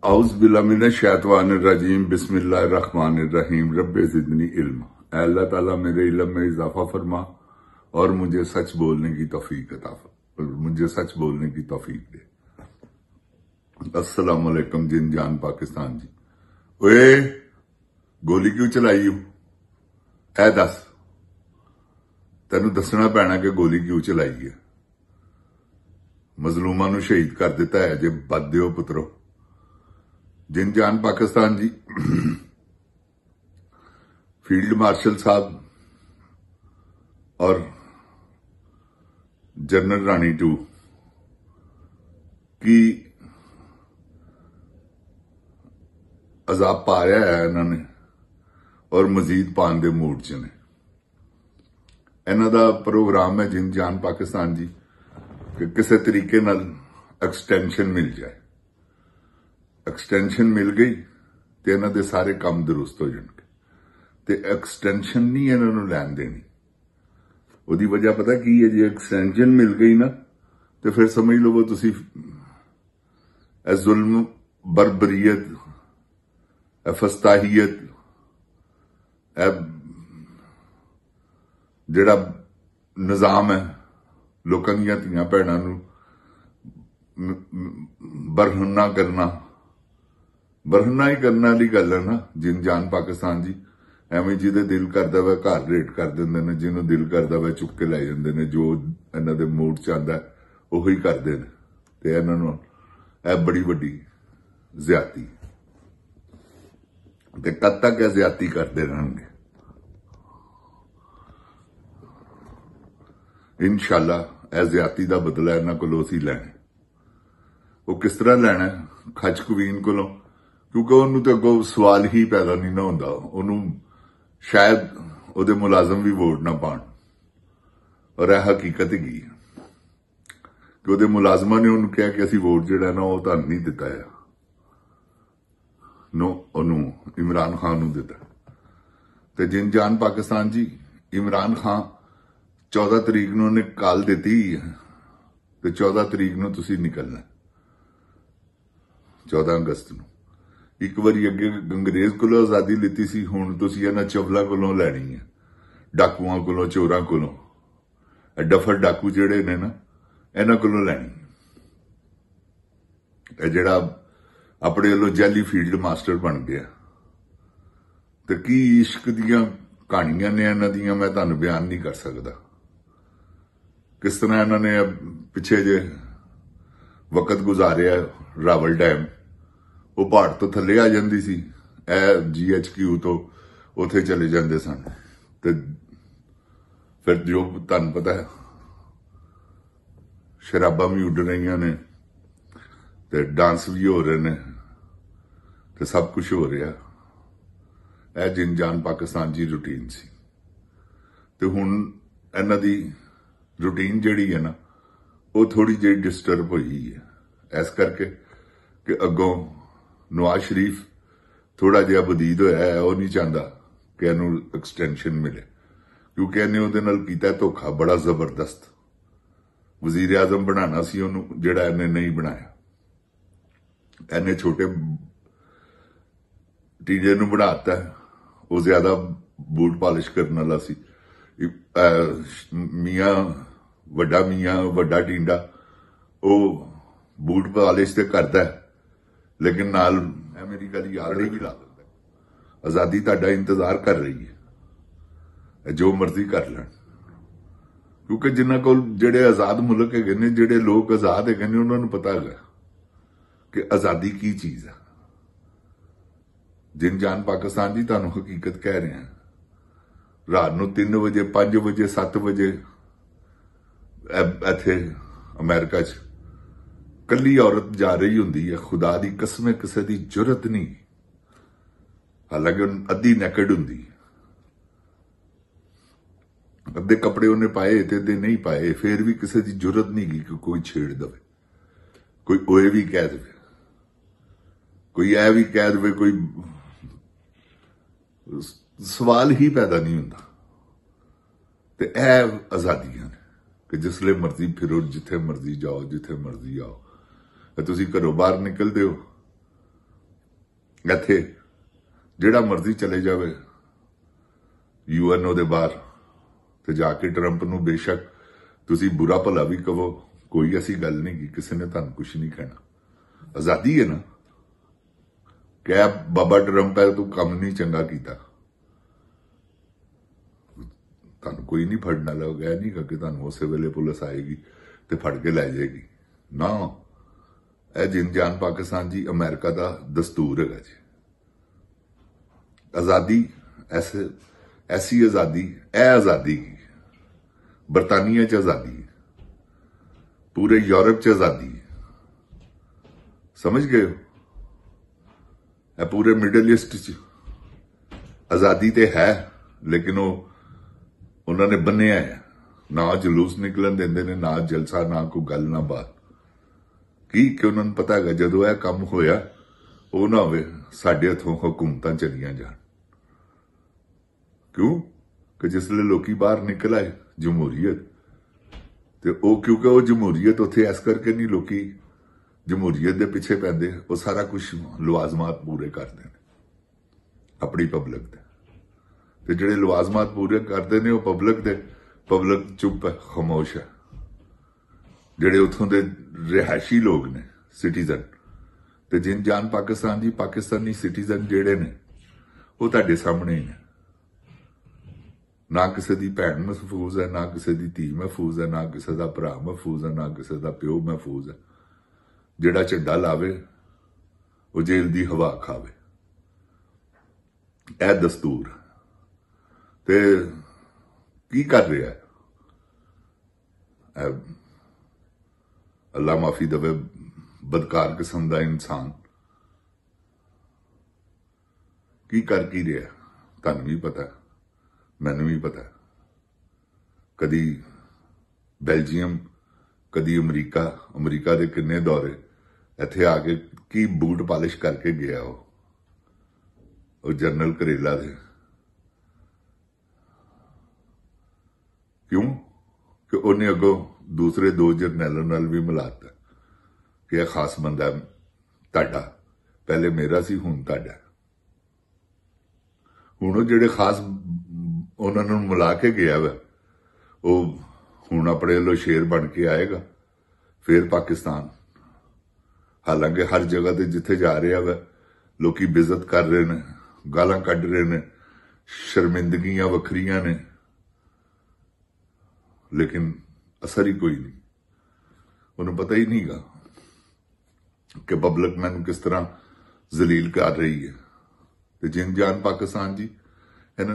औज़ुबिल्लाहिमिनश्शैतानिर्रजीम बिस्मिल्लाहिर्रहमानिर्रहीम रब्बे ज़िदनी इल्म। अल्लाह ताला मेरे इल्म में इजाफा फरमा और मुझे सच बोलने की तौफीक अता दे। अस्सलाम वालेकुम जिन जान पाकिस्तान जी। ओए गोली क्यों चलाई हो? ऐ दस, तेनू दसना पैना कि गोली क्यों चलाई है। मजलूमां नू शहीद कर दिता है जे बद दिओ पुत्रो। जिन जान पाकिस्तान जी, फील्ड मार्शल साहब और जनरल रानी टू की अजाब पा रहा है इन्होंने और मजीद पान दे मूड च ने। इन्हां दा प्रोग्राम है जिन जान पाकिस्तान जी कि किसी तरीके नाल एक्सटेंशन मिल जाए। एक्सटेंशन मिल गई तो इन्हां दे सारे काम दुरुस्त हो जाएंगे। ते एक्सटेंशन नहीं इन्हां नूं लैण देनी। उहदी वजह पता की है? जे एक्सटेंशन मिल गई ना तो फिर समझ लो तुसी जुल्म, बरबरीयत, फस्ताहियत, जिहड़ा निजाम है लोकां दीयां धीआं भैणां नूं बरहना ही करने वाली गल है ना। जिन जान पाकिस्तान जी एवं जिहदे दिल करदा वा घर रेट कर दिंदे ने, जिन्हों दिल करदा वा चुक के लै जांदे ने, जो इन्हां दे मूड च आंदा उही करदे ने। ते इन्हां नूं बड़ी वड्डी ज्यादती ते कद तक ज्यादती करते रहेंगे। इंशाअल्लाह ज्यादती का बदला इन्हां कोलों असीं लैणा। वो किस तरह लैणा? खच कवीन कोलों, क्योंकि उन्होंने तो अगों सवाल ही पैदा नहीं ना होंदा। उन्होंने शायद उहदे मुलाजम भी वोट ना पाण, और यह हकीकत ही कि उहदे मुलाजमां ने उन्होंने कहा कि असीं वोट जिहड़ा ना वो तुहानूं नहीं दिता है, नो उन्होंने इमरान खान नूं दिता। ते जिन जान पाकिस्तान जी, इमरान खान 14 तरीक नूं उन्हें कॉल दी ते 14 तरीक नूं तुसीं निकलना। 14 अगस्त नूं एक बारी अगे अंग्रेज कोलों आजादी लीती सी, हुण तुसीं इन्हां चवलां कोलों लैणी है, डाकुआं कोलों, चोरां कोलों, डफर डाकू जिहड़े ने ना इन्हां कोलों लैणी। जिहड़ा अपने वल्लों जैली फील्ड मास्टर बन गया। ते की इश्क दीयां कहानियां ने इन्हां दीयां, मैं तुहानूं बयान नहीं कर सकदा। किस तरह इन्होंने पिछे जे वक्त गुजारिया रावल डैम, वो पहाड़ तो थले आ जाती सी, GHQ तो उथे चले जाते सन। ते फिर जो तुहानूं पता है शराबा भी उड़ रही ने, ते डांस भी हो रहे ने, ते सब कुछ हो रहा। जिन जान पाकिस्तान जी रूटीन सी। ते हुण इन्हां दी रूटीन जिहड़ी है ना वो थोड़ी जी डिस्टर्ब हुई है, इस करके कि अगों नवाज शरीफ थोड़ा जिहा बदीद होया है। वह नहीं चाहता कि इहनूं एक्सटेंशन मिले, क्योंकि इन्हें उहदे नाल कीता धोखा बड़ा जबरदस्त। वजीर आजम बनाना सी उहनूं, जिहड़ा इन्हें नहीं बनाया। इन्हें छोटे टीजे नूं बनाता, वो ज्यादा बूट पॉलिश करने वाला सी। मियां वड्डा टींडा वो बूट पॉलिश तो करता है, लेकिन नाल मेरी गल याद भी ला दिंदा। आजादी तुहाडा इंतजार कर रही है, जो मर्जी कर लैण। क्योंकि जिन्हां कोल जिहड़े आजाद मुल्क है ने, जिहड़े लोग आजाद है ने, उन्हां नूं पता है कि आजादी की चीज है। जिन जान पाकिस्तान जी तुहानूं हकीकत कह रहे हैं। रात नूं 3 बजे 5 बजे 7 बजे इत्थे अमेरिका च कली औरत जा रही हुंदी है। खुदा दी कसम किसी दी जुरत नहीं, हालांकि अद्धी नैकड हुंदी, अद्धे कपड़े उन्हें पाए ते अद्धे नहीं पाए, फिर भी किसी दी जुरत नहीं की कि कोई छेड़ दे, कोई ओए भी कह दे, कोई ऐ भी कह दे, कोई सवाल ही पैदा नहीं हुंदा। ते ऐ आजादियां ने कि जिसले मर्जी फिरो, जिथे मर्जी जाओ, जिथे मर्जी आओ। तुसीं घरों बाहर निकलदे हो ਇੱਥੇ ਜਿਹੜਾ ਮਰਜ਼ੀ ਚਲੇ ਜਾਵੇ UN ਉਹਦੇ ਬਾਹਰ ਤੇ ਜਾ ਕੇ ਟਰੰਪ ਨੂੰ ਬੇਸ਼ੱਕ ਤੁਸੀਂ ਬੁਰਾ ਭਲਾ ਵੀ ਕਹੋ, ਕੋਈ ਐਸੀ ਗੱਲ ਨਹੀਂ ਕਿ ਕਿਸੇ ਨੇ ਤੁਹਾਨੂੰ ਕੁਝ ਨਹੀਂ ਕਹਿਣਾ। ਆਜ਼ਾਦੀ ਹੈ ਨਾ। ਕਹਿ ਬਾਬਾ ਟਰੰਪ ਹੈ ਤੂੰ ਕੰਮ ਨਹੀਂ ਚੰਗਾ ਕੀਤਾ, ਤੁਹਾਨੂੰ ਕੋਈ ਨਹੀਂ ਫੜਨਾ ਲੱਗਾ, ਨਹੀਂ ਕਿ ਤੁਹਾਨੂੰ ਉਸੇ ਵੇਲੇ ਪੁਲਿਸ ਆਏਗੀ ਤੇ ਫੜ ਕੇ ਲੈ ਜਾਏਗੀ ਨਾ। ਇਹ ਜਿੰਨ-ਜਾਨ ਪਾਕਿਸਤਾਨ ਜੀ ਅਮਰੀਕਾ ਦਾ ਦਸਤੂਰ ਹੈਗਾ ਜੀ। ਆਜ਼ਾਦੀ ਐਸੀ ਆਜ਼ਾਦੀ, ਇਹ ਆਜ਼ਾਦੀ ਬਰਤਾਨੀਆ ਚ ਆਜ਼ਾਦੀ, ਪੂਰੇ ਯੂਰਪ ਚ ਆਜ਼ਾਦੀ, ਸਮਝ ਗਏ ਹੋ? ਇਹ ਪੂਰੇ ਮਿਡਲ ਈਸਟ ਚ ਆਜ਼ਾਦੀ ਤੇ ਹੈ, ਲੇਕਿਨ ਉਹਨਾਂ ਨੇ ਬੰਨਿਆ ਹੈ। ਨਾ ਜਲੂਸ ਨਿਕਲਣ ਦਿੰਦੇ ਨੇ, ਨਾ ਜਲਸਾ, ਨਾ ਕੋਈ ਗੱਲ, ਨਾ ਬਾਤ। ਕਿ ਉਹਨਾਂ ਨੂੰ ਪਤਾ ਹੈਗਾ ਜਦੋਂ ਇਹ ਕੰਮ ਹੋਇਆ ਉਹ ਨਾ ਹੋਵੇ ਸਾਡੇ ਹੱਥੋਂ ਹਕੂਮਤਾਂ ਚਲੀਆਂ ਜਾਣ। ਕਿਉਂ ਕਿ ਜਿਸਲੇ ਲੋਕੀ ਬਾਹਰ ਨਿਕਲ ਆਏ ਜਮਹੂਰੀਅਤ, ਤੇ ਉਹ ਕਿਉਂਕਿ ਉਹ ਜਮਹੂਰੀਅਤ ਉੱਥੇ ਇਸ ਕਰਕੇ ਨਹੀਂ ਲੋਕੀ ਜਮਹੂਰੀਅਤ ਦੇ ਪਿੱਛੇ ਪੈਂਦੇ, ਉਹ ਸਾਰਾ ਕੁਝ ਲਵਾਜ਼ਮਾਤ ਪੂਰੇ ਕਰਦੇ ਨੇ ਆਪਣੀ ਪਬਲਿਕ ਦੇ, ਤੇ ਜਿਹੜੇ ਲਵਾਜ਼ਮਾਤ ਪੂਰੇ ਕਰਦੇ ਨੇ ਉਹ ਪਬਲਿਕ ਚੁੱਪ ਹੈ, ਖਾਮੋਸ਼ ਹੈ। ਜਿਹੜੇ ਉੱਥੋਂ ਦੇ ਰਿਹਾਇਸ਼ੀ ਲੋਕ ਨੇ, ਸਿਟੀਜ਼ਨ, ਤੇ ਜਿੰਨ-ਜਾਨ ਪਾਕਿਸਤਾਨ ਜੀ, ਪਾਕਿਸਤਾਨੀ ਸਿਟੀਜ਼ਨ ਜਿਹੜੇ ਨੇ ਉਹ ਤੁਹਾਡੇ ਸਾਹਮਣੇ ਹੀ ਨੇ। ਨਾ ਕਿਸੇ ਦੀ ਭੈਣ ਮਹਿਫੂਜ਼ ਹੈ, ਨਾ ਕਿਸੇ ਦੀ ਧੀ ਮਹਿਫੂਜ਼ ਹੈ, ਨਾ ਕਿਸੇ ਦਾ ਭਰਾ ਮਹਿਫੂਜ਼ ਹੈ, ਨਾ ਕਿਸੇ ਦਾ ਪਿਓ ਮਹਿਫੂਜ਼ ਹੈ। ਜਿਹੜਾ ਝੰਡਾ ਲਾਵੇ ਉਹ ਜੇਲ੍ਹ ਦੀ ਹਵਾ ਖਾਵੇ। ਇਹ ਦਸਤੂਰ। ਤੇ ਕੀ ਕਰ ਰਿਹਾ ਹੈ ਅੱਲਾ ਮਾਫੀ ਦੇਵੇ ਬਦਕਾਰ ਕਿਸਮ ਦਾ ਇਨਸਾਨ? ਕੀ ਕਰ ਕੀ ਰਿਹਾ ਤੁਹਾਨੂੰ ਵੀ ਪਤਾ, ਮੈਨੂੰ ਵੀ ਪਤਾ। ਕਦੀ ਬੈਲਜੀਅਮ, ਕਦੀ ਅਮਰੀਕਾ ਦੇ ਕਿੰਨੇ ਦੌਰੇ, ਇੱਥੇ ਆ ਕੇ ਕੀ ਬੂਟ ਪਾਲਿਸ਼ ਕਰਕੇ ਗਿਆ ਉਹ ਜਨਰਲ ਕਰੇਲਾ ਦੇ। ਕਿਉਂ ਕਿ ਉਹਨੇ ਅੱਗੋਂ ਦੂਸਰੇ ਦੋ ਜਰਨੈਲਾਂ ਨਾਲ ਵੀ ਮਿਲਾਤਾ ਕਿ ਇਹ ਖਾਸ ਬੰਦਾ ਤੁਹਾਡਾ, ਪਹਿਲੇ ਮੇਰਾ ਸੀ ਹੁਣ ਤੁਹਾਡਾ। ਹੁਣ ਉਹ ਜਿਹੜੇ ਖਾਸ ਉਹਨਾਂ ਨੂੰ ਮਿਲਾ ਕੇ ਗਿਆ ਵਾ, ਉਹ ਹੁਣ ਆਪਣੇ ਵੱਲੋਂ ਸ਼ੇਰ ਬਣ ਕੇ ਆਏਗਾ ਫਿਰ ਪਾਕਿਸਤਾਨ। ਹਾਲਾਂਕਿ ਹਰ ਜਗ੍ਹਾ ਤੇ ਜਿੱਥੇ ਜਾ ਰਿਹਾ ਵਾ ਲੋਕੀ ਬੇਇੱਜ਼ਤ ਕਰ ਰਹੇ ਨੇ, ਗਾਲਾਂ ਕੱਢ ਰਹੇ ਨੇ, ਸ਼ਰਮਿੰਦਗੀਆਂ ਵੱਖਰੀਆਂ ਨੇ, ਲੇਕਿਨ ਅਸਰ ਹੀ ਕੋਈ ਨਹੀਂ। ਉਹਨੂੰ ਪਤਾ ਹੀ ਨਹੀਂਗਾ ਕਿ ਪਬਲਿਕ ਮੈਨੂੰ ਕਿਸ ਤਰ੍ਹਾਂ ਜ਼ਲੀਲ ਕਰ ਰਹੀ ਹੈ। ਤੇ ਜਿੰਨ-ਜਾਨ ਪਾਕਿਸਤਾਨ ਜੀ,